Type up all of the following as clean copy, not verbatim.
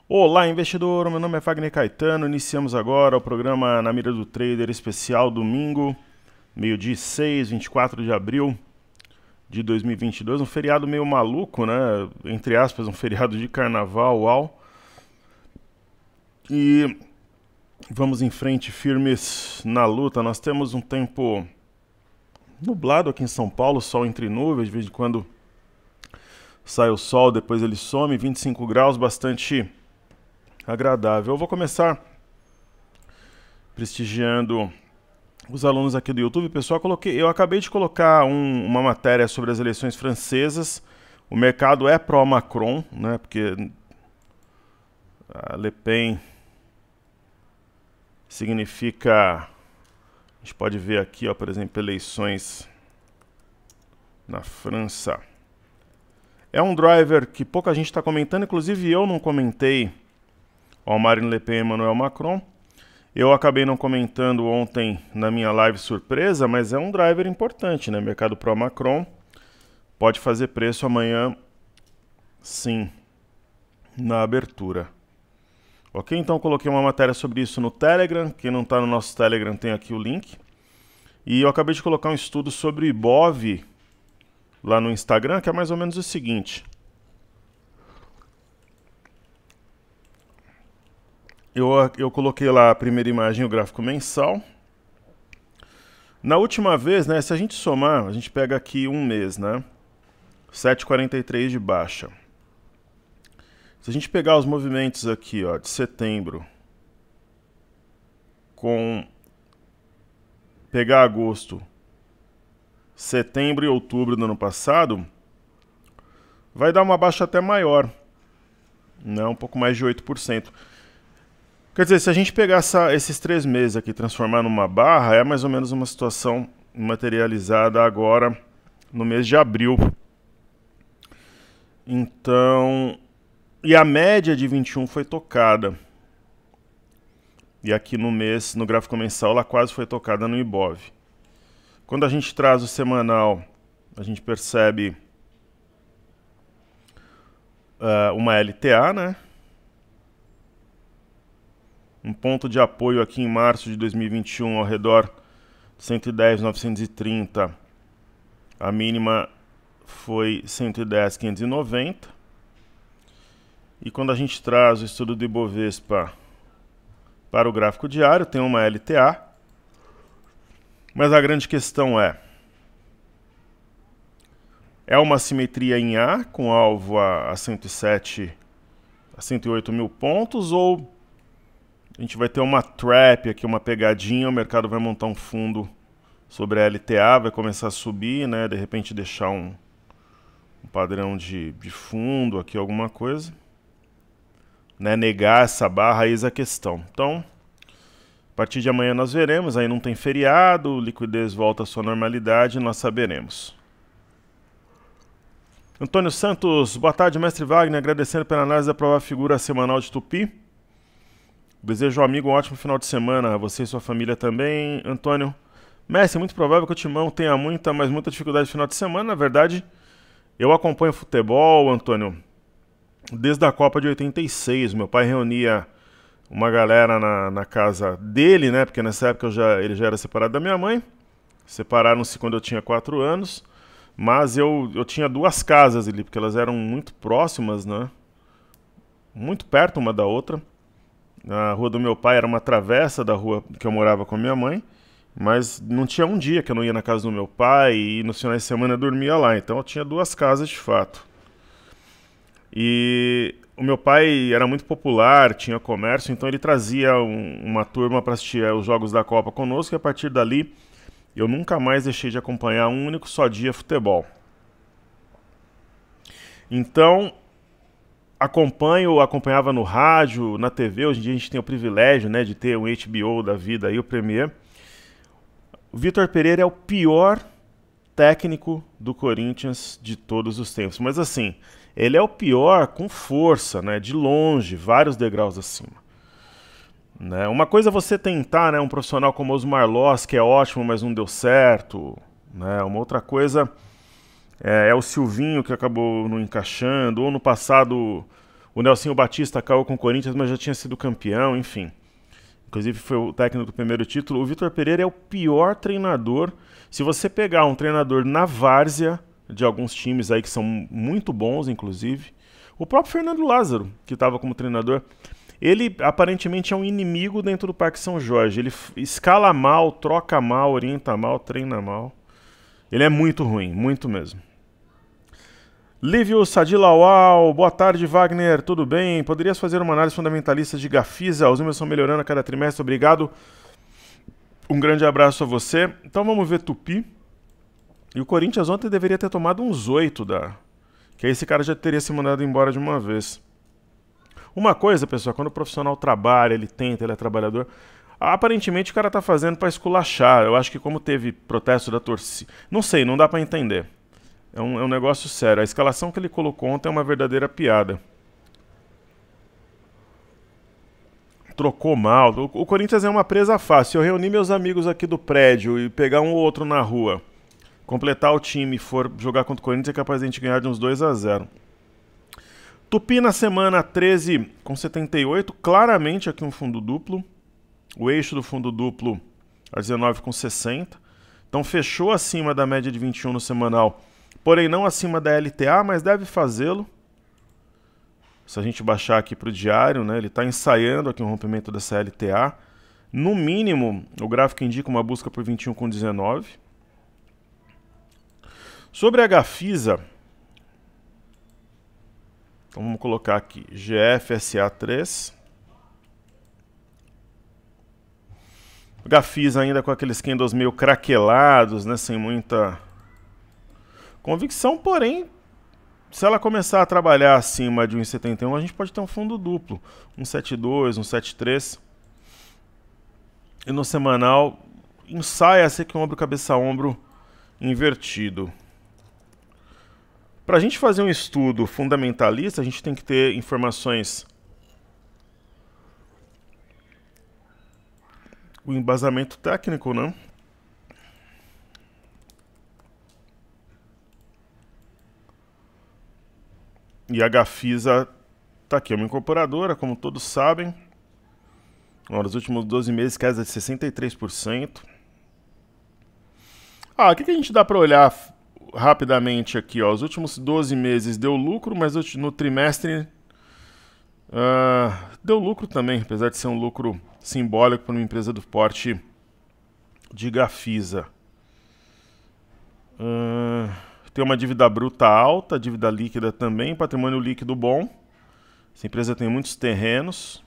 Olá, investidor! Meu nome é Fagner Caetano. Iniciamos agora o programa Na Mira do Trader especial domingo, meio-dia e 6, 24 de abril de 2022. Um feriado meio maluco, né? Entre aspas, um feriado de carnaval, uau. E vamos em frente, firmes na luta. Nós temos um tempo nublado aqui em São Paulo, sol entre nuvens, de vez em quando sai o sol, depois ele some, 25 graus, bastante agradável. Eu vou começar prestigiando os alunos aqui do YouTube. Pessoal, eu acabei de colocar uma matéria sobre as eleições francesas. O mercado é pró-Macron, né? Porque a Le Pen significa... A gente pode ver aqui, ó, por exemplo, eleições na França. É um driver que pouca gente está comentando, inclusive eu não comentei ao Marine Le Pen e Emmanuel Macron. Eu acabei não comentando ontem na minha live surpresa, mas é um driver importante, né? Mercado pró-Macron pode fazer preço amanhã, sim, na abertura. Ok? Então coloquei uma matéria sobre isso no Telegram. Quem não está no nosso Telegram tem aqui o link. E eu acabei de colocar um estudo sobre o Ibov lá no Instagram, que é mais ou menos o seguinte. Eu coloquei lá a primeira imagem, o gráfico mensal. Na última vez, né, se a gente somar, a gente pega aqui um mês, né? 7,43 de baixa. Se a gente pegar os movimentos aqui, ó, de setembro, pegar agosto, setembro e outubro do ano passado, vai dar uma baixa até maior, né? Um pouco mais de 8%. Quer dizer, se a gente pegar esses 3 meses aqui e transformar numa barra, é mais ou menos uma situação materializada agora no mês de abril. Então, e a média de 21 foi tocada. E aqui no mês, no gráfico mensal, ela quase foi tocada no Ibov. Quando a gente traz o semanal, a gente percebe uma LTA, né? Um ponto de apoio aqui em março de 2021 ao redor de 110.930. A mínima foi 110.590. E quando a gente traz o estudo do Ibovespa para o gráfico diário, tem uma LTA. Mas a grande questão é uma simetria em A, com alvo a 107, a 108 mil pontos, ou a gente vai ter uma trap aqui, uma pegadinha, o mercado vai montar um fundo sobre a LTA, vai começar a subir, né? De repente deixar um padrão de fundo aqui, alguma coisa. Né? Negar essa barra, eis a questão. Então, a partir de amanhã nós veremos, aí não tem feriado, liquidez volta à sua normalidade, nós saberemos. Antônio Santos, boa tarde, mestre Wagner, agradecendo pela análise da provável figura semanal de Tupi. Desejo ao amigo um ótimo final de semana, a você e sua família também. Antônio, mestre, é muito provável que o Timão tenha muita dificuldade no final de semana. Na verdade, eu acompanho futebol, Antônio, desde a Copa de 86. Meu pai reunia uma galera na casa dele, né? Porque nessa época ele já era separado da minha mãe. Separaram-se quando eu tinha 4 anos. Mas eu tinha 2 casas ali, porque elas eram muito próximas, né? Muito perto uma da outra. A rua do meu pai era uma travessa da rua que eu morava com a minha mãe, mas não tinha um dia que eu não ia na casa do meu pai e nos finais de semana eu dormia lá, então eu tinha 2 casas de fato. E o meu pai era muito popular, tinha comércio, então ele trazia uma turma para assistir os jogos da Copa conosco e a partir dali eu nunca mais deixei de acompanhar um único só dia futebol. Então, acompanhava no rádio, na TV. Hoje em dia a gente tem o privilégio, né, de ter um HBO da vida aí, o Premier. O Vitor Pereira é o pior técnico do Corinthians de todos os tempos. Mas assim, ele é o pior com força, né, de longe, vários degraus acima. Né? Uma coisa é você tentar, né, um profissional como o Osmar Loss, que é ótimo, mas não deu certo. Né? Uma outra coisa é o Silvinho, que acabou não encaixando, ou no passado O Nelsinho Batista caiu com o Corinthians, mas já tinha sido campeão, enfim. Inclusive foi o técnico do primeiro título. O Vitor Pereira é o pior treinador. Se você pegar um treinador na várzea de alguns times aí que são muito bons, inclusive, o próprio Fernando Lázaro, que estava como treinador, ele aparentemente é um inimigo dentro do Parque São Jorge. Ele escala mal, troca mal, orienta mal, treina mal. Ele é muito ruim, muito mesmo. Lívio Sadilawal, boa tarde, Wagner, tudo bem? Poderias fazer uma análise fundamentalista de Gafisa? Os números estão melhorando a cada trimestre, obrigado. Um grande abraço a você. Então vamos ver Tupi. E o Corinthians ontem deveria ter tomado uns 8 que aí esse cara já teria se mandado embora de uma vez. Uma coisa, pessoal, quando o profissional trabalha, ele tenta, ele é trabalhador, aparentemente o cara tá fazendo pra esculachar. Eu acho que como teve protesto da torcida, não sei, não dá pra entender. É um negócio sério. A escalação que ele colocou ontem é uma verdadeira piada. Trocou mal. O Corinthians é uma presa fácil. Se eu reunir meus amigos aqui do prédio e pegar um ou outro na rua, completar o time e for jogar contra o Corinthians, é capaz de a gente ganhar de uns 2-0. Tupi na semana 13 com 78. Claramente aqui um fundo duplo. O eixo do fundo duplo a 19 com 60. Então fechou acima da média de 21 no semanal. Porém não acima da LTA, mas deve fazê-lo. Se a gente baixar aqui para o diário, né, ele está ensaiando aqui um rompimento dessa LTA. No mínimo, o gráfico indica uma busca por 21 com 19. Sobre a Gafisa, então vamos colocar aqui GFSA3. Gafisa ainda com aqueles candles meio craquelados, né, sem muita convicção, porém, se ela começar a trabalhar acima de 1,71, a gente pode ter um fundo duplo, 1,72, 1,73. E no semanal, ensaia-se aqui um ombro cabeça a ombro invertido. Para a gente fazer um estudo fundamentalista, a gente tem que ter informações, o embasamento técnico, né? E a Gafisa está aqui, é uma incorporadora, como todos sabem. Nos últimos 12 meses, queda de 63%. O que a gente dá para olhar rapidamente aqui? Os últimos 12 meses deu lucro, mas no trimestre deu lucro também, apesar de ser um lucro simbólico para uma empresa do porte de Gafisa. Tem uma dívida bruta alta, dívida líquida também, patrimônio líquido bom. Essa empresa tem muitos terrenos.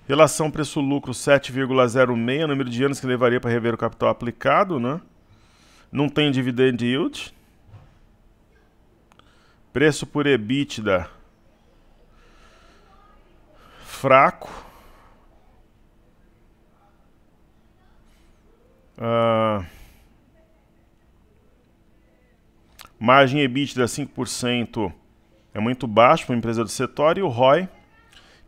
Relação preço-lucro 7,06, número de anos que levaria para rever o capital aplicado, né? Não tem dividend yield. Preço por EBITDA fraco. Margem EBITDA 5% é muito baixo para uma empresa do setor. E o ROI,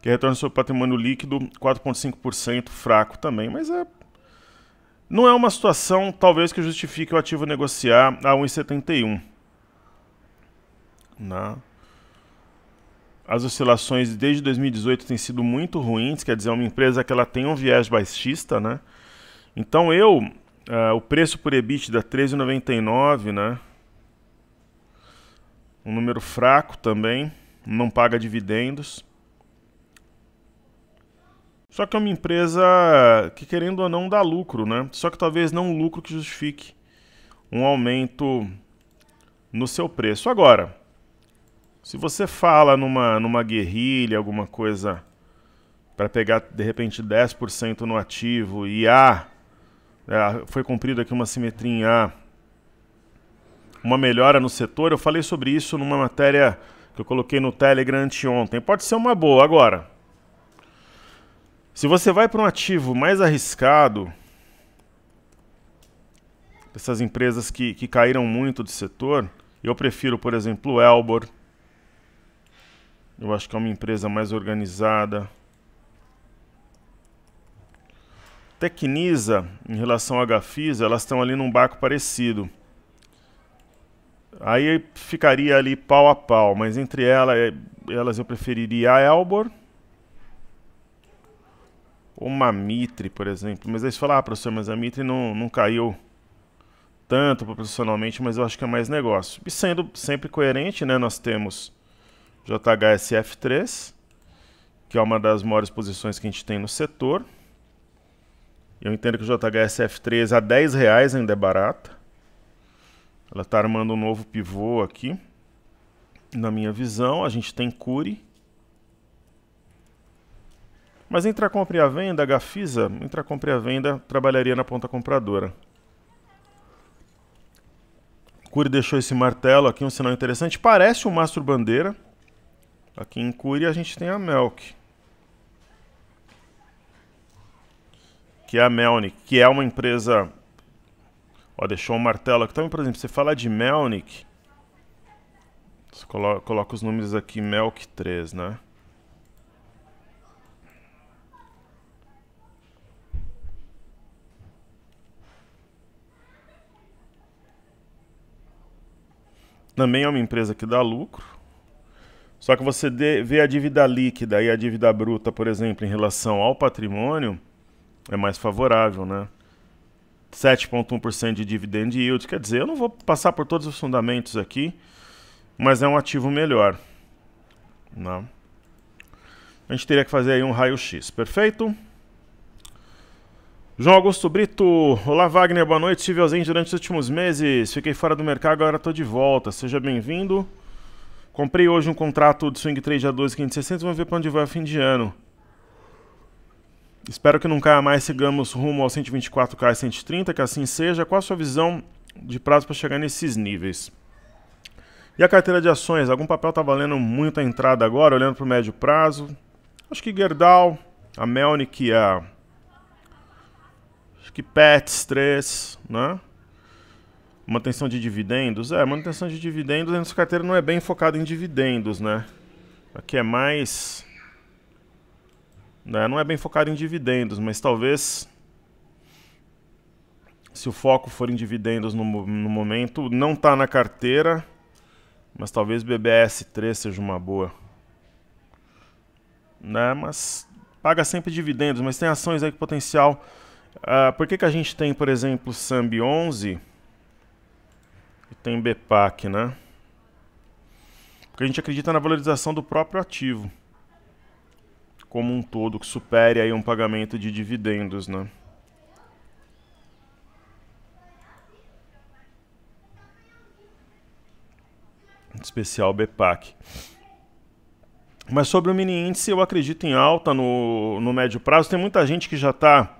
que é retorno sobre patrimônio líquido, 4,5% fraco também. Mas não é uma situação, talvez, que justifique o ativo negociar a 1,71. As oscilações desde 2018 têm sido muito ruins, quer dizer, é uma empresa que ela tem um viés baixista, né? Então o preço por EBITDA 13,99, né? Um número fraco também, não paga dividendos. Só que é uma empresa que, querendo ou não, dá lucro, né? Só que talvez não um lucro que justifique um aumento no seu preço. Agora, se você fala numa guerrilha, alguma coisa para pegar, de repente, 10% no ativo e foi cumprida aqui uma simetria em A, uma melhora no setor, eu falei sobre isso numa matéria que eu coloquei no Telegram anteontem. Pode ser uma boa. Agora, se você vai para um ativo mais arriscado, dessas empresas que caíram muito do setor, eu prefiro, por exemplo, o Elbor. Eu acho que é uma empresa mais organizada. Tecnisa, em relação à Gafisa, elas estão ali num barco parecido. Aí ficaria ali pau a pau, mas entre elas eu preferiria a Elbor ou uma Mitre, por exemplo. Mas aí você fala, professor, mas a Mitre não caiu tanto proporcionalmente, mas eu acho que é mais negócio. E sendo sempre coerente, né, nós temos JHSF3, que é uma das maiores posições que a gente tem no setor. Eu entendo que o JHSF3 a R$10 ainda é barata. Ela está armando um novo pivô aqui. Na minha visão, a gente tem Cury. Mas entre a compra e a venda, a Gafisa, entre a compra e a venda, trabalharia na ponta compradora. Cury deixou esse martelo aqui, um sinal interessante. Parece um mastro bandeira. Aqui em Cury a gente tem a Melk, que é a Melnik, que é uma empresa... Ó, deixou um martelo aqui. Então, por exemplo, você fala de Melnik, você coloca os números aqui, Melk 3, né? Também é uma empresa que dá lucro. Só que você vê a dívida líquida e a dívida bruta, por exemplo, em relação ao patrimônio, é mais favorável, né? 7,1% de dividend yield, quer dizer, eu não vou passar por todos os fundamentos aqui, mas é um ativo melhor. Não. A gente teria que fazer aí um raio-x, perfeito? João Augusto Brito, olá Wagner, boa noite, estive ausente durante os últimos meses, fiquei fora do mercado, agora estou de volta, seja bem-vindo. Comprei hoje um contrato de swing trade a 12.560, vamos ver para onde vai a fim de ano. Espero que não caia mais, sigamos rumo ao 124K e 130, que assim seja. Qual a sua visão de prazo para chegar nesses níveis? E a carteira de ações? Algum papel está valendo muito a entrada agora, olhando para o médio prazo? Acho que Gerdau, a Melnik, acho que Pets 3, né? Manutenção de dividendos? Manutenção de dividendos, a nossa carteira não é bem focada em dividendos, né? Aqui é mais... Não é bem focado em dividendos, mas talvez, se o foco for em dividendos no momento, não está na carteira, mas talvez BBS3 seja uma boa. Né? Mas paga sempre dividendos, mas tem ações aí com potencial. Por que a gente tem, por exemplo, Sambi 11 e tem BPAC, né? Porque a gente acredita na valorização do próprio ativo como um todo, que supere aí um pagamento de dividendos, né? Em especial BPAC. Mas sobre o mini índice, eu acredito em alta no médio prazo. Tem muita gente que já está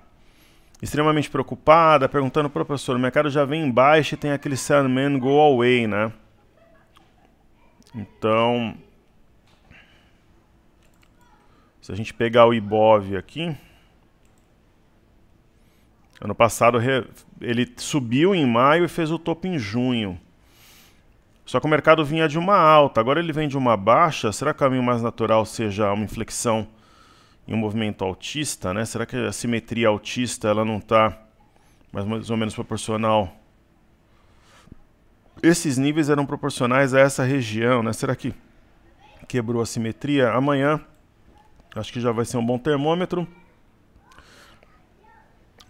extremamente preocupada, perguntando para o professor, o mercado já vem em baixa e tem aquele sell man go away, né? Então... Se a gente pegar o Ibov aqui, ano passado ele subiu em maio e fez o topo em junho. Só que o mercado vinha de uma alta, agora ele vem de uma baixa. Será que o caminho mais natural seja uma inflexão em um movimento altista, né? Será que a simetria altista ela não está mais ou menos proporcional? Esses níveis eram proporcionais a essa região, né? Será que quebrou a simetria? Amanhã acho que já vai ser um bom termômetro.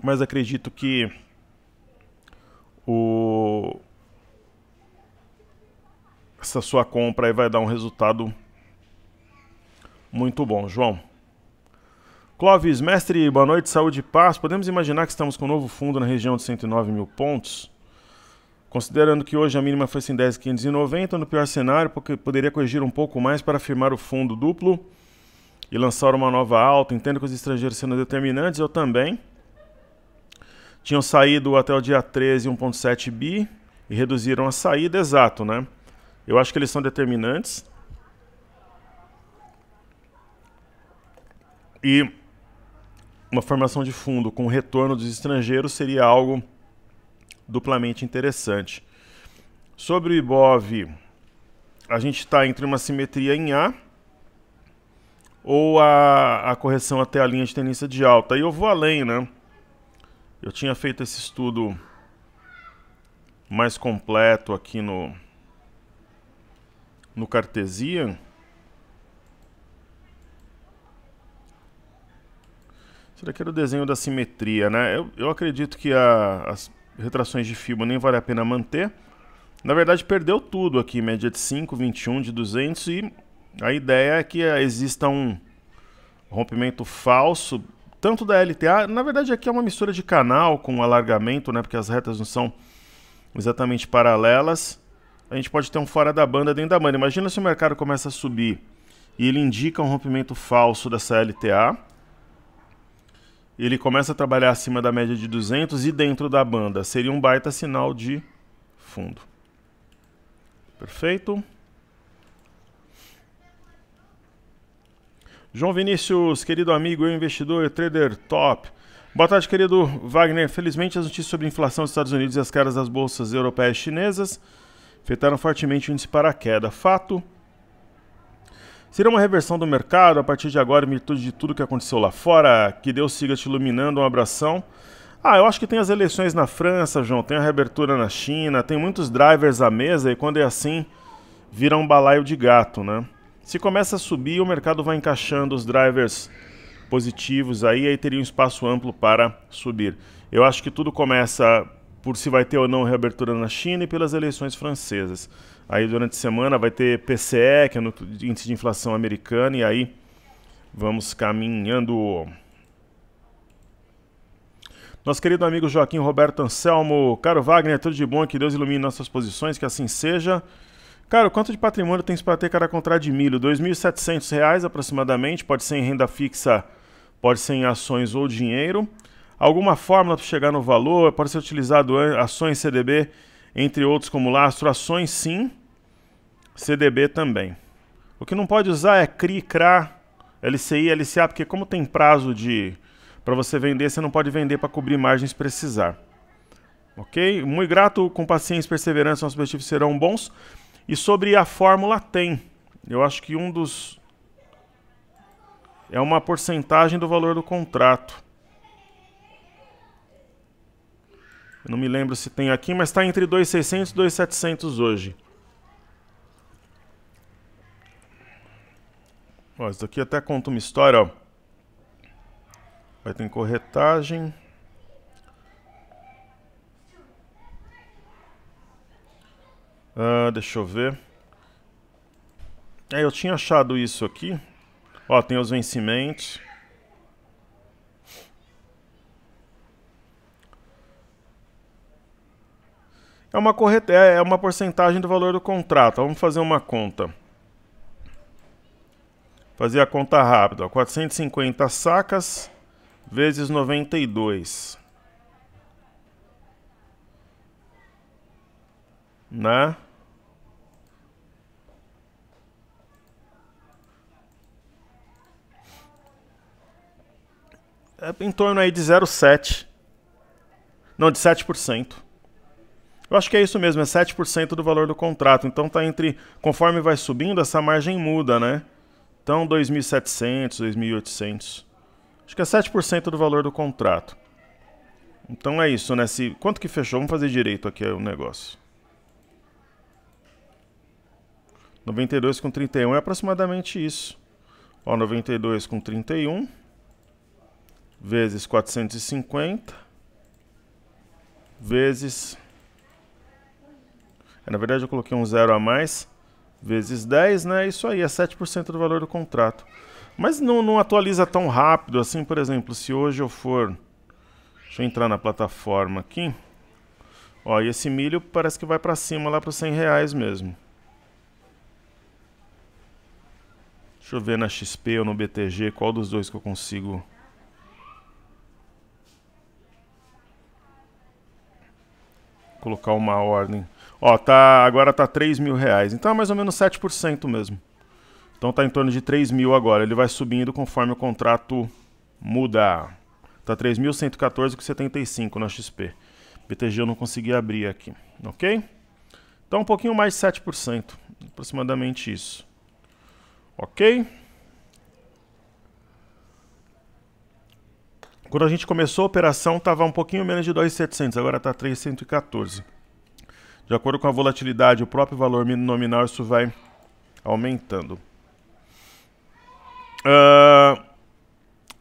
Mas acredito que essa sua compra aí vai dar um resultado muito bom, João. Clóvis, mestre, boa noite, saúde e paz. Podemos imaginar que estamos com um novo fundo na região de 109 mil pontos? Considerando que hoje a mínima foi em 10.590, no pior cenário, porque poderia corrigir um pouco mais para firmar o fundo duplo e lançar uma nova alta. Entendo que os estrangeiros sendo determinantes, eu também. Tinham saído até o dia 13 1.7 bi e reduziram a saída, exato, né? Eu acho que eles são determinantes. E uma formação de fundo com retorno dos estrangeiros seria algo duplamente interessante. Sobre o Ibov, a gente está entre uma simetria em A ou a correção até a linha de tendência de alta. E eu vou além, né? Eu tinha feito esse estudo mais completo aqui no no Cartesian. Isso daqui era o desenho da simetria, né? Eu acredito que as retrações de fibra nem vale a pena manter. Na verdade, perdeu tudo aqui, média de 5, 21, de 200, e a ideia é que exista um rompimento falso, tanto da LTA, na verdade aqui é uma mistura de canal com alargamento, né? Porque as retas não são exatamente paralelas. A gente pode ter um fora da banda dentro da banda. Imagina se o mercado começa a subir e ele indica um rompimento falso dessa LTA. Ele começa a trabalhar acima da média de 200 e dentro da banda. Seria um baita sinal de fundo. Perfeito. João Vinícius, querido amigo, eu investidor, trader top. Boa tarde, querido Wagner. Felizmente, as notícias sobre a inflação dos Estados Unidos e as caras das bolsas europeias e chinesas afetaram fortemente o índice para queda. Fato. Será uma reversão do mercado a partir de agora, em virtude de tudo que aconteceu lá fora? Que Deus siga te iluminando. Um abração. Eu acho que tem as eleições na França, João, tem a reabertura na China, tem muitos drivers à mesa e quando é assim, vira um balaio de gato, né? Se começa a subir, o mercado vai encaixando os drivers positivos aí teria um espaço amplo para subir. Eu acho que tudo começa por se vai ter ou não reabertura na China e pelas eleições francesas. Aí durante a semana vai ter PCE, que é o índice de inflação americano, e aí vamos caminhando. Nosso querido amigo Joaquim Roberto Anselmo. Caro Wagner, tudo de bom, que Deus ilumine nossas posições, que assim seja. Cara, quanto de patrimônio tens para ter cada contrato de milho? R$ 2.700 aproximadamente, pode ser em renda fixa, pode ser em ações ou dinheiro. Alguma fórmula para chegar no valor, pode ser utilizado ações CDB, entre outros como lastro, ações sim, CDB também. O que não pode usar é CRI, CRA, LCI, LCA, porque como tem prazo para você vender, você não pode vender para cobrir margens se precisar. Ok? Muito grato, com paciência e perseverança, nossos objetivos serão bons. E sobre a fórmula tem. Eu acho que é uma porcentagem do valor do contrato. Eu não me lembro se tem aqui, mas está entre 2.600 e 2.700 hoje. Ó, isso aqui até conta uma história, ó. Vai ter corretagem. Deixa eu ver. Eu tinha achado isso aqui. Ó, tem os vencimentos. É uma porcentagem do valor do contrato. Vamos fazer uma conta. Fazer a conta rápida. 450 sacas vezes 92. Né? É em torno aí de 0,7. Não, de 7%. Eu acho que é isso mesmo, é 7% do valor do contrato. Então tá entre, conforme vai subindo, essa margem muda, né? Então 2.700, 2.800. Acho que é 7% do valor do contrato. Então é isso, né? Quanto que fechou? Vamos fazer direito aqui o negócio. 92 com 31 é aproximadamente isso. Ó, 92 com 31 vezes 450 vezes... na verdade eu coloquei um zero a mais, vezes 10, né? Isso aí, é 7% do valor do contrato. Mas não atualiza tão rápido assim, por exemplo, se hoje eu for... Deixa eu entrar na plataforma aqui. Ó, e esse milho parece que vai para cima, lá para R$100 mesmo. Deixa eu ver na XP ou no BTG, qual dos dois que eu consigo... colocar uma ordem. Ó, agora tá R$3.000. Então é mais ou menos 7% mesmo. Então tá em torno de 3.000 agora. Ele vai subindo conforme o contrato muda. Tá 3.114,75 na XP. BTG eu não consegui abrir aqui. Ok? Então um pouquinho mais de 7%. Aproximadamente isso. Ok? Quando a gente começou a operação, estava um pouquinho menos de 2.700, agora está 3.114. De acordo com a volatilidade, o próprio valor nominal, isso vai aumentando.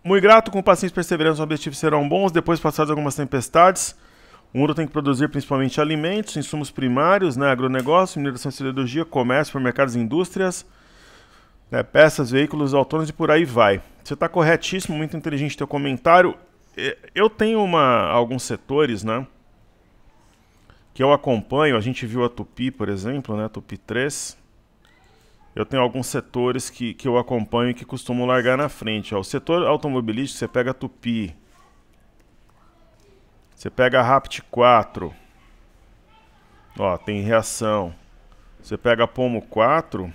Muito grato, com paciência e perseverança, os objetivos serão bons. Depois passadas algumas tempestades, o mundo tem que produzir principalmente alimentos, insumos primários, né, agronegócio, mineração e siderurgia, comércio, supermercados e indústrias, né, peças, veículos autônomos e por aí vai. Você está corretíssimo, muito inteligente teu comentário. Eu tenho alguns setores, né, que eu acompanho. A gente viu a Tupi, por exemplo, né, Tupi 3. Eu tenho alguns setores que eu acompanho e que costumam largar na frente. Ó. O setor automobilístico, você pega a Tupi, você pega a Rapt 4, ó, tem reação. Você pega a Pomo 4,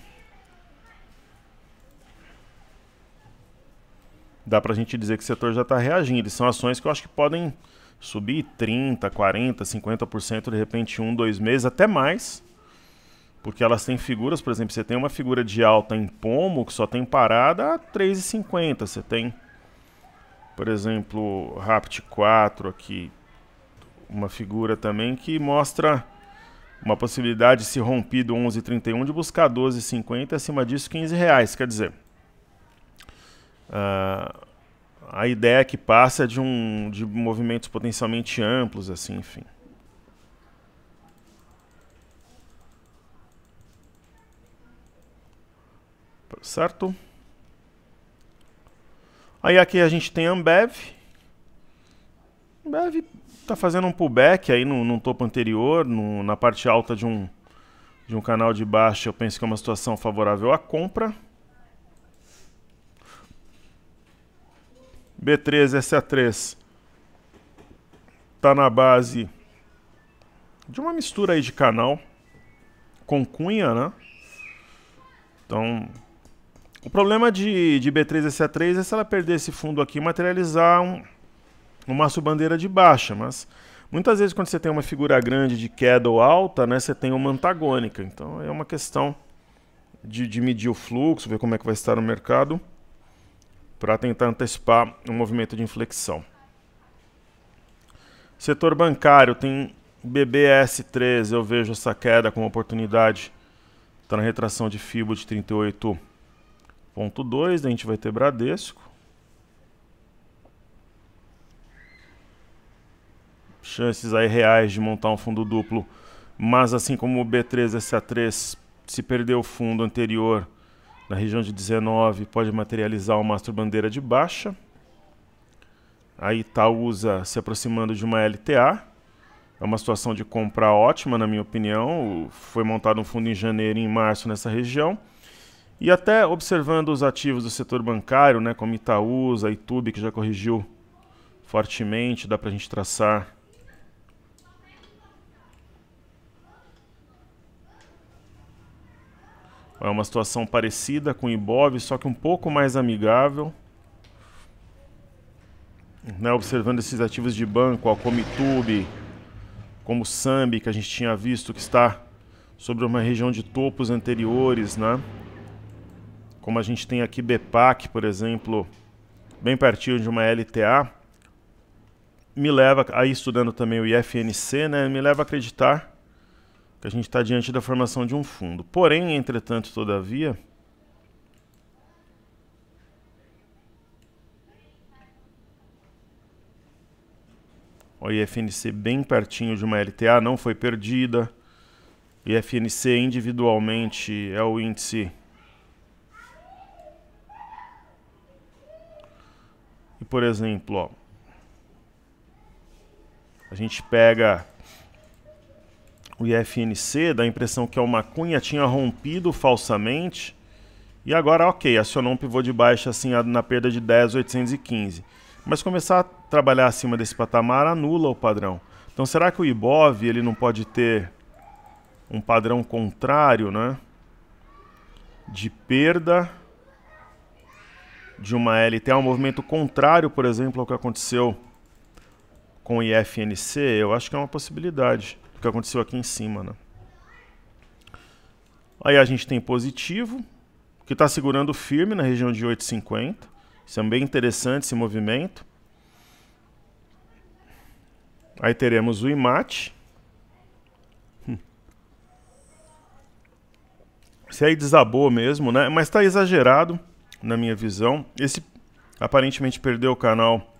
dá pra gente dizer que o setor já está reagindo. E são ações que eu acho que podem subir 30%, 40%, 50% de repente em 1, 2 meses, até mais. Porque elas têm figuras, por exemplo, você tem uma figura de alta em Pomo que só tem parada a 3,50. Você tem, por exemplo, Rapt 4 aqui, uma figura também que mostra uma possibilidade de se rompido 11,31 de buscar 12,50, acima disso R$15. Quer dizer, a ideia que passa é de movimentos potencialmente amplos, assim, enfim. Certo? Aí aqui a gente tem a Ambev. Ambev está fazendo um pullback aí no topo anterior, na parte alta de um canal de baixa. Eu penso que é uma situação favorável à compra. B3, SA3 está na base de uma mistura aí de canal com cunha, né? Então, o problema de B3 e SA3 é se ela perder esse fundo aqui, materializar uma subbandeira de baixa, mas muitas vezes quando você tem uma figura grande de queda ou alta, né, você tem uma antagônica. Então é uma questão de medir o fluxo, ver como é que vai estar no mercado, para tentar antecipar um movimento de inflexão. Setor bancário tem BBS3, eu vejo essa queda como oportunidade. Está na retração de FIBO de 38,2, daí a gente vai ter Bradesco. Chances aí reais de montar um fundo duplo, mas assim como o B3 SA3, se perder o fundo anterior na região de 19, pode materializar uma bandeira de baixa. A Itaúsa se aproximando de uma LTA. É uma situação de compra ótima, na minha opinião. Foi montado um fundo em janeiro e em março nessa região. E até observando os ativos do setor bancário, né, como Itaúsa, Itube, que já corrigiu fortemente, dá para a gente traçar é uma situação parecida com o Ibov, só que um pouco mais amigável. Né, observando esses ativos de banco, ó, como Itube, como o Sambi, que a gente tinha visto que está sobre uma região de topos anteriores, né? Como a gente tem aqui Bepac, por exemplo, bem pertinho de uma LTA, me leva, aí estudando também o IFNC, né, me leva a acreditar que a gente está diante da formação de um fundo. Porém, entretanto, todavia, o IFNC bem pertinho de uma LTA, não foi perdida. O IFNC individualmente é o índice. E, por exemplo, ó, a gente pega o IFNC, dá a impressão que uma cunha tinha rompido falsamente. E agora, ok, acionou um pivô de baixa assim, na perda de 10.815. Mas começar a trabalhar acima desse patamar anula o padrão. Então será que o Ibov ele não pode ter um padrão contrário, né? De perda de uma LTA, um movimento contrário, por exemplo, ao que aconteceu com o IFNC? Eu acho que é uma possibilidade, o que aconteceu aqui em cima, né? Aí a gente tem positivo, que está segurando firme na região de 8,50. Isso é bem interessante, esse movimento. Aí teremos o IMAT. Se aí desabou mesmo, né? Mas está exagerado, na minha visão. Esse aparentemente perdeu o canal.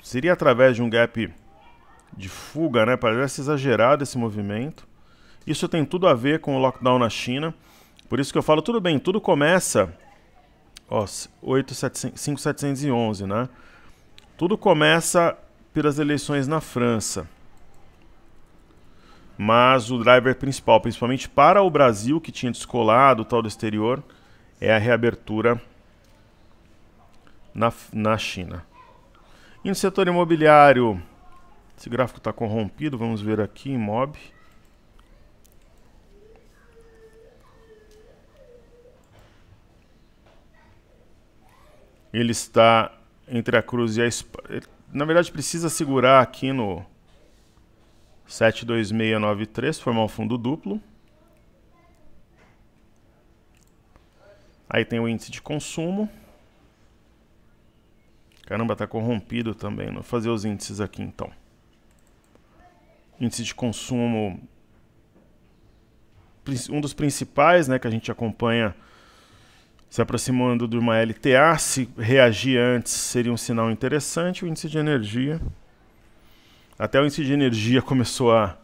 Seria através de um gap de fuga, né? Parece exagerado esse movimento. Isso tem tudo a ver com o lockdown na China. Por isso que eu falo, tudo bem, tudo começa... Ó, 5.711, né? Tudo começa pelas eleições na França. Mas o driver principal, principalmente para o Brasil, que tinha descolado tal do exterior, é a reabertura na China. E no setor imobiliário, esse gráfico está corrompido, vamos ver aqui, MOB. Ele está entre a cruz e a espada. Na verdade, precisa segurar aqui no 72693, formar um fundo duplo. Aí tem o índice de consumo. Caramba, está corrompido também. Vou fazer os índices aqui, então. Índice de consumo, um dos principais, né, que a gente acompanha se aproximando de uma LTA. Se reagir antes seria um sinal interessante. O índice de energia, até o índice de energia começou a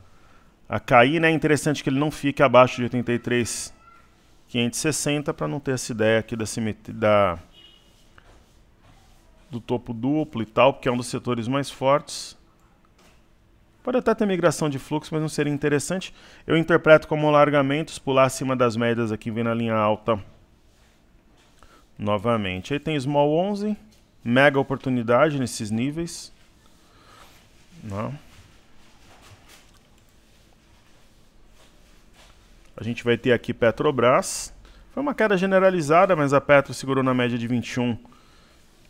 cair, né? É interessante que ele não fique abaixo de 83.560 para não ter essa ideia aqui do topo duplo e tal, porque é um dos setores mais fortes. Pode até ter migração de fluxo, mas não seria interessante. Eu interpreto como largamentos, pular acima das médias aqui, vem na linha alta novamente. Aí tem Small 11, mega oportunidade nesses níveis. Não. A gente vai ter aqui Petrobras. Foi uma queda generalizada, mas a Petro segurou na média de 21.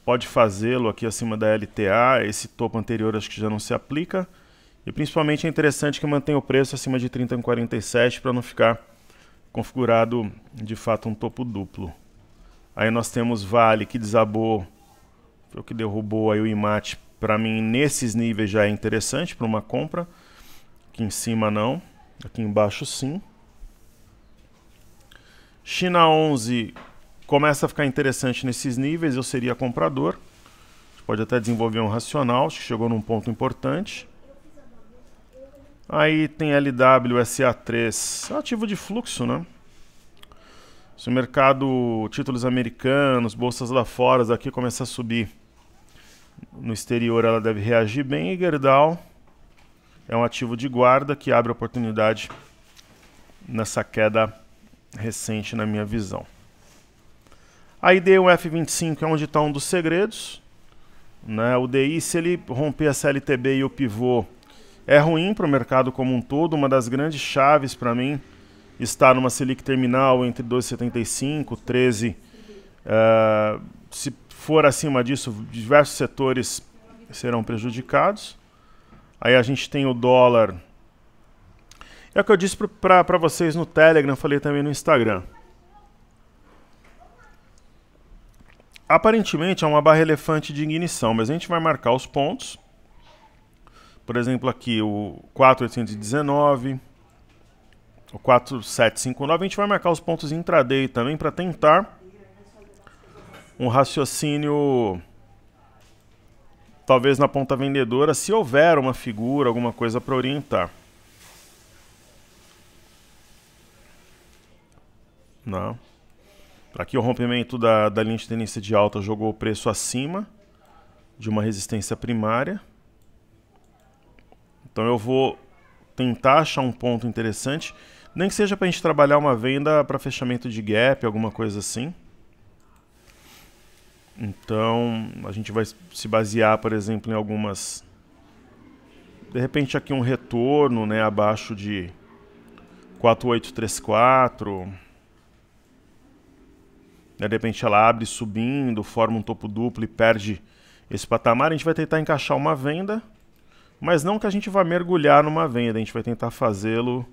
Pode fazê-lo aqui acima da LTA. Esse topo anterior acho que já não se aplica. E principalmente é interessante que mantenha o preço acima de 30,47 para não ficar configurado de fato um topo duplo. Aí nós temos Vale, que desabou, foi o que derrubou aí o IMAT. Para mim, nesses níveis já é interessante para uma compra. Aqui em cima não, aqui embaixo sim. China 11 começa a ficar interessante nesses níveis, eu seria comprador. A gente pode até desenvolver um racional, acho que chegou num ponto importante. Aí tem LW, SA3, ativo de fluxo, né? Se o mercado, títulos americanos, bolsas lá fora, aqui começar a subir no exterior, ela deve reagir bem. E Gerdau é um ativo de guarda que abre oportunidade nessa queda recente, na minha visão. Aí dei um F25 é onde está um dos segredos, né? O DI, se ele romper a CLTB e o pivô, é ruim para o mercado como um todo. Uma das grandes chaves para mim está numa Selic terminal entre 12,75 e 13. Se for acima disso, diversos setores serão prejudicados. Aí a gente tem o dólar. É o que eu disse para vocês no Telegram, falei também no Instagram. Aparentemente é uma barra elefante de ignição, mas a gente vai marcar os pontos. Por exemplo, aqui o 4.819, o 4.759, a gente vai marcar os pontos intraday também para tentar um raciocínio, talvez na ponta vendedora, se houver uma figura, alguma coisa para orientar. Não. Aqui o rompimento da linha de tendência de alta jogou o preço acima de uma resistência primária. Então eu vou tentar achar um ponto interessante, nem que seja para a gente trabalhar uma venda para fechamento de gap, alguma coisa assim. Então a gente vai se basear, por exemplo, em algumas... De repente aqui um retorno, né, abaixo de 4.834. De repente ela abre subindo, forma um topo duplo e perde esse patamar. A gente vai tentar encaixar uma venda, mas não que a gente vá mergulhar numa venda. A gente vai tentar fazê-lo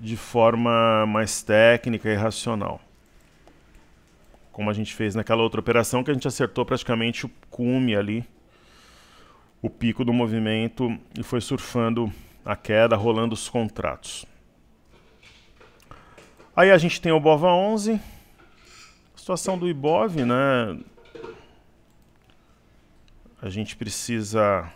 de forma mais técnica e racional. Como a gente fez naquela outra operação que a gente acertou praticamente o cume ali, o pico do movimento, e foi surfando a queda, rolando os contratos. Aí a gente tem o BOVA11, situação do Ibov, né? A gente precisa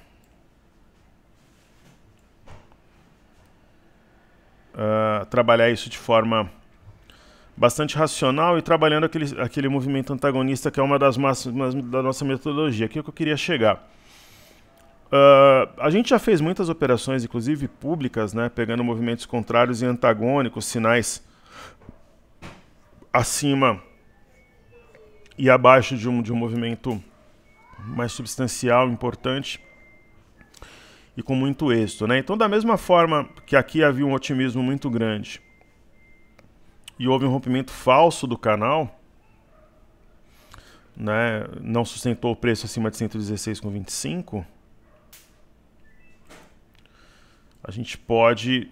trabalhar isso de forma bastante racional e trabalhando aquele movimento antagonista que é uma das máximas da nossa metodologia. Aqui é que eu queria chegar. A gente já fez muitas operações, inclusive públicas, né, pegando movimentos contrários e antagônicos, sinais acima e abaixo de um movimento mais substancial, importante e com muito êxito, né? Então, da mesma forma que aqui havia um otimismo muito grande e houve um rompimento falso do canal, né, não sustentou o preço acima de 116,25, a gente pode...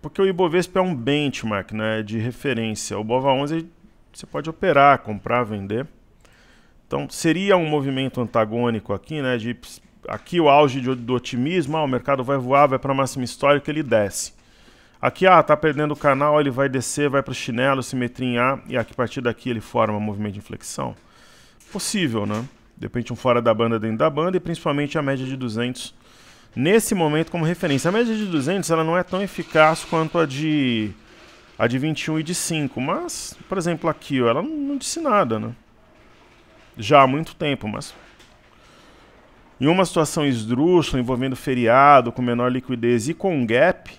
Porque o Ibovespa é um benchmark, né, de referência. O BOVA11 você pode operar, comprar, vender. Então seria um movimento antagônico aqui, né, aqui o auge do otimismo, o mercado vai voar, vai para a máxima histórica, ele desce. Aqui, tá perdendo o canal, ele vai descer, vai para o chinelo, simetria em A, e aqui, a partir daqui ele forma um movimento de inflexão. Possível, né? De repente um fora da banda dentro da banda e principalmente a média de 200 nesse momento como referência. A média de 200 ela não é tão eficaz quanto a de 21 e de 5, mas, por exemplo, aqui, ela não disse nada, né? Já há muito tempo, mas... Em uma situação esdrúxula, envolvendo feriado, com menor liquidez e com gap,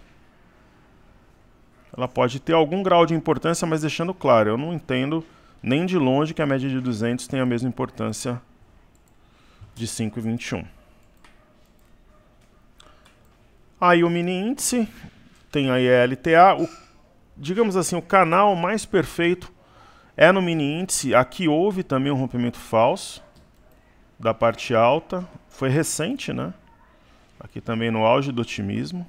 ela pode ter algum grau de importância, mas deixando claro, eu não entendo nem de longe que a média de 200 tenha a mesma importância de 5,21. Aí o mini índice, tem aí a LTA, digamos assim, o canal mais perfeito é no mini índice. Aqui houve também um rompimento falso da parte alta, foi recente, né? Aqui também no auge do otimismo,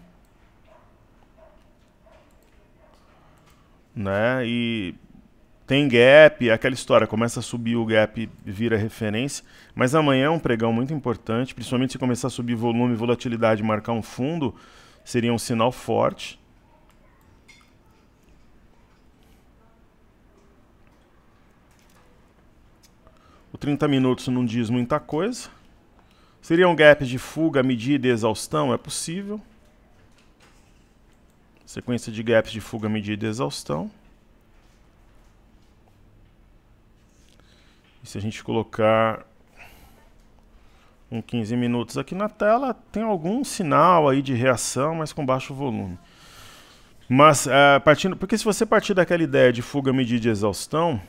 né? E tem gap, aquela história, começa a subir o gap, vira referência, mas amanhã é um pregão muito importante, principalmente se começar a subir volume, volatilidade, marcar um fundo, seria um sinal forte. O 30 minutos não diz muita coisa. Seria um gap de fuga, medida e exaustão? É possível. Sequência de gaps de fuga, medida e exaustão. E se a gente colocar 15 minutos aqui na tela, tem algum sinal aí de reação, mas com baixo volume. Mas, porque se você partir daquela ideia de fuga, medida e exaustão,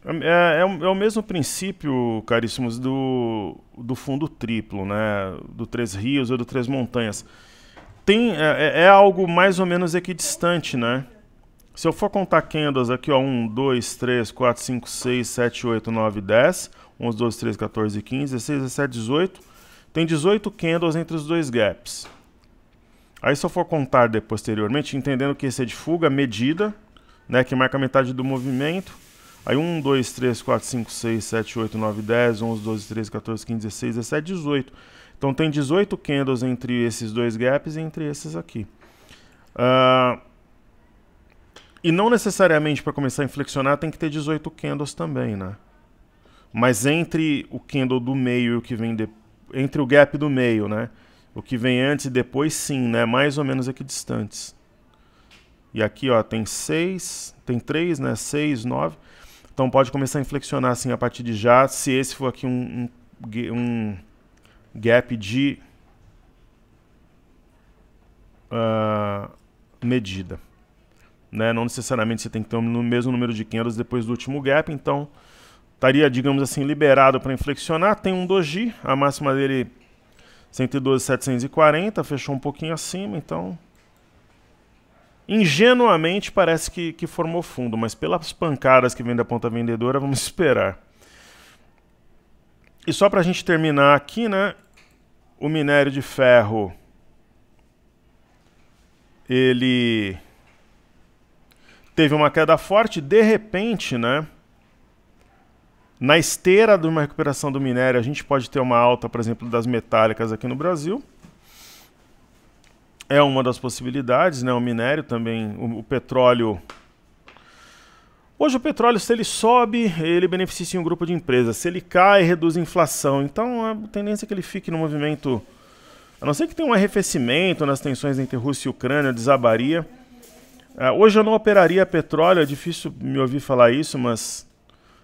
é o mesmo princípio, caríssimos, do fundo triplo, né? Do Três Rios ou do Três Montanhas. É algo mais ou menos equidistante, né? Se eu for contar candles aqui, 1, 2, 3, 4, 5, 6, 7, 8, 9, 10, 11, 12, 13, 14, 15, 16, 17, 18, tem 18 candles entre os dois gaps. Aí se eu for contar posteriormente, entendendo que esse é de fuga, medida, né, que marca metade do movimento, aí 1, 2, 3, 4, 5, 6, 7, 8, 9, 10, 11, 12, 13, 14, 15, 16, 17, 18. Então tem 18 candles entre esses dois gaps e entre esses aqui. E não necessariamente para começar a inflexionar tem que ter 18 candles também, né? Mas entre o candle do meio e o que vem entre o gap do meio, né? O que vem antes e depois, sim, né? Mais ou menos equidistantes. E aqui, tem 6, tem 3, né? 6, 9. Então pode começar a inflexionar assim a partir de já, se esse for aqui um gap de medida. Né? Não necessariamente você tem que ter o mesmo número de candles depois do último gap, então estaria, digamos assim, liberado para inflexionar. Tem um doji, a máxima dele 112,740, fechou um pouquinho acima, então ingenuamente parece que formou fundo, mas pelas pancadas que vem da ponta vendedora, vamos esperar. E só para a gente terminar aqui, né, o minério de ferro, ele teve uma queda forte, de repente, né, na esteira de uma recuperação do minério, a gente pode ter uma alta, por exemplo, das metálicas aqui no Brasil. é uma das possibilidades, né? O minério também, o petróleo. Hoje o petróleo, se ele sobe, ele beneficia um grupo de empresas. Se ele cai, reduz a inflação. Então a tendência é que ele fique no movimento, a não ser que tenha um arrefecimento nas tensões entre Rússia e Ucrânia, desabaria. Hoje eu não operaria petróleo, é difícil me ouvir falar isso, mas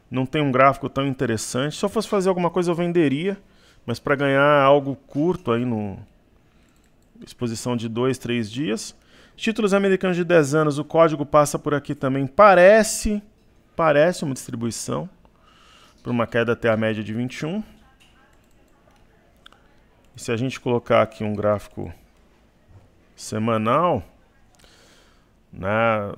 não tem um gráfico tão interessante. Se eu fosse fazer alguma coisa eu venderia, mas para ganhar algo curto aí no exposição de 2, 3 dias. Títulos americanos de 10 anos, o código passa por aqui também. Parece uma distribuição para uma queda até a média de 21. E se a gente colocar aqui um gráfico semanal, né,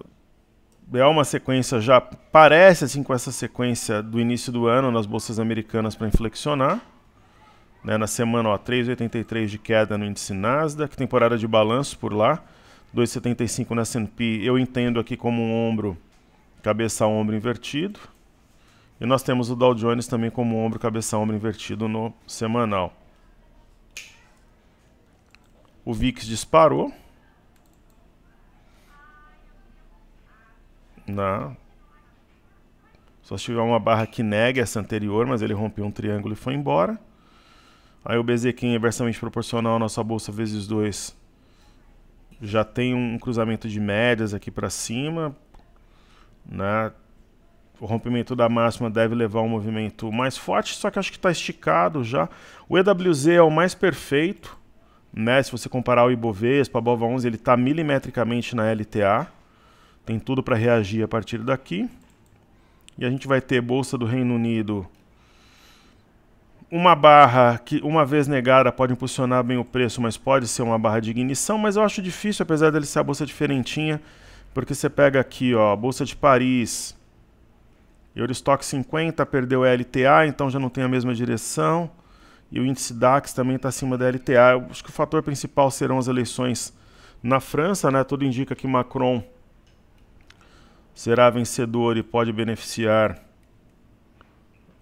é uma sequência já, parece assim com essa sequência do início do ano nas bolsas americanas para inflexionar. Né, na semana, 3,83 de queda no índice Nasdaq, temporada de balanço por lá, 2,75 no S&P, eu entendo aqui como um ombro, cabeça a ombro invertido. E nós temos o Dow Jones também como ombro, cabeça a ombro invertido no semanal. O VIX disparou. Só se tiver uma barra que negue essa anterior, mas ele rompeu um triângulo e foi embora. Aí o BZQ inversamente proporcional à nossa bolsa vezes 2 já tem um cruzamento de médias aqui para cima, né? O rompimento da máxima deve levar a um movimento mais forte, só que acho que está esticado já. O EWZ é o mais perfeito, né? Se você comparar o Ibovespa, a BOVA11, ele está milimetricamente na LTA. Tem tudo para reagir a partir daqui. E a gente vai ter Bolsa do Reino Unido, uma barra que, uma vez negada, pode impulsionar bem o preço, mas pode ser uma barra de ignição. Mas eu acho difícil, apesar dele ser a bolsa diferentinha, porque você pega aqui, ó, a Bolsa de Paris, Eurostock 50 perdeu a LTA, então já não tem a mesma direção. E o índice DAX também está acima da LTA. Eu acho que o fator principal serão as eleições na França, né? Tudo indica que Macron será vencedor e pode beneficiar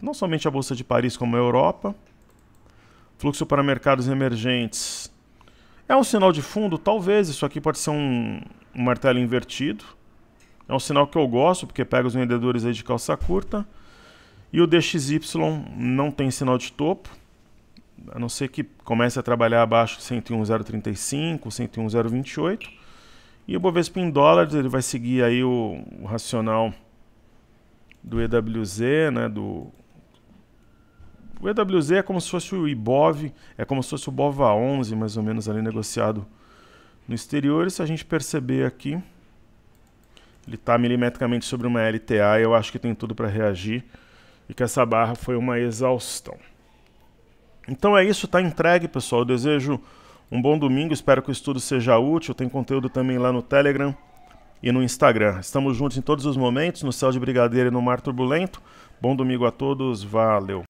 não somente a Bolsa de Paris, como a Europa. Fluxo para mercados emergentes. É um sinal de fundo? Talvez. Isso aqui pode ser um martelo invertido. É um sinal que eu gosto, porque pega os vendedores aí de calça curta. E o DXY não tem sinal de topo, a não ser que comece a trabalhar abaixo de 101,035, 101,028. E o Bovespa em dólares, ele vai seguir aí o racional do EWZ, né, o EWZ é como se fosse o IBOV, é como se fosse o BOVA11, mais ou menos ali negociado no exterior. E se a gente perceber aqui, ele está milimetricamente sobre uma LTA, e eu acho que tem tudo para reagir e que essa barra foi uma exaustão. Então é isso, está entregue, pessoal. Eu desejo um bom domingo, espero que o estudo seja útil. Tem conteúdo também lá no Telegram e no Instagram. Estamos juntos em todos os momentos, no céu de brigadeiro e no mar turbulento. Bom domingo a todos, valeu!